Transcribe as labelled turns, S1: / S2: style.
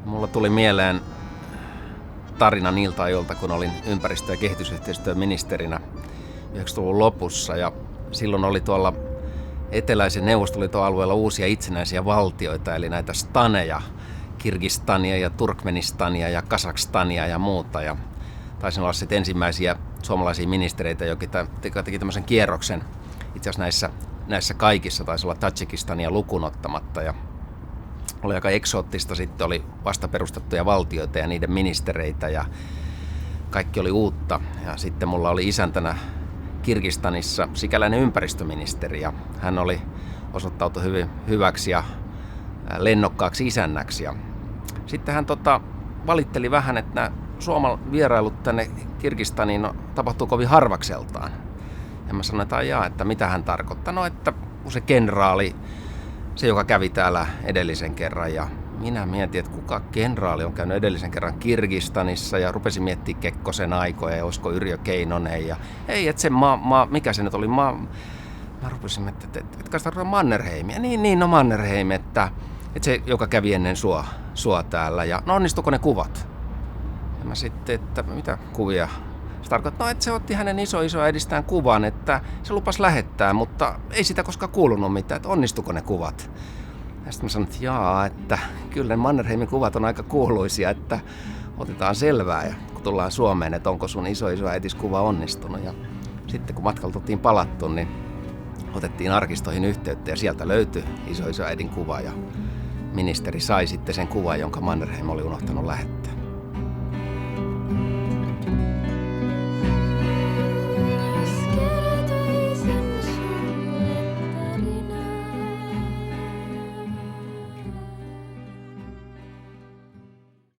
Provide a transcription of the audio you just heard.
S1: Mulla tuli mieleen tarina niiltä ajoilta, kun olin ympäristö- ja kehitysyhteistyöministerinä 90-luvun lopussa. Ja silloin oli tuolla eteläisen Neuvostoliiton alueella uusia itsenäisiä valtioita, eli näitä staneja, Kirgistania ja Turkmenistania ja Kazakstania ja muuta. Ja taisin olla sitten ensimmäisiä suomalaisia ministereitä, jotka teki tämmöisen kierroksen itse asiassa näissä kaikissa, taisi olla Tadžikistania lukuun ottamatta. Ja oli aika eksoottista, sitten oli vasta perustettuja valtioita ja niiden ministereitä ja kaikki oli uutta. Ja sitten mulla oli isäntänä Kirgistanissa sikäläinen ympäristöministeri ja hän oli osoittautunut hyvin hyväksi ja lennokkaaksi isännäksi. Ja sitten hän valitteli vähän, että nämä Suomen vierailut tänne Kirgistaniin tapahtuu kovin harvakseltaan. Ja mä sanoin, että mitä hän tarkoittaa. No, että se kenraali, se joka kävi täällä edellisen kerran, ja minä mietin, että kuka kenraali on käynyt edellisen kerran Kirgistanissa, ja rupesin miettimään Kekkosen aikoja, ja olisiko Yrjö Keinonen, ja ei, että se mikä se nyt oli, mä rupesin miettimään, että kai sitä Mannerheimia, niin no Mannerheim, että se, joka kävi ennen sua täällä, ja no onnistuiko ne kuvat? Ja mä sitten, että mitä kuvia? Se tarkoittaa, että se otti hänen isoäidistään kuvan, että se lupasi lähettää, mutta ei sitä koskaan kuulunut mitään, että onnistuko ne kuvat. Ja sitten mä sanoin, että kyllä ne Mannerheimin kuvat on aika kuuluisia, että otetaan selvää, ja kun tullaan Suomeen, että onko sun isoäitis kuva onnistunut. Ja sitten kun matkalta oltiin palattu, niin otettiin arkistoihin yhteyttä, ja sieltä löytyi isoäidin kuva, ja ministeri sai sitten sen kuvan, jonka Mannerheim oli unohtanut lähettää.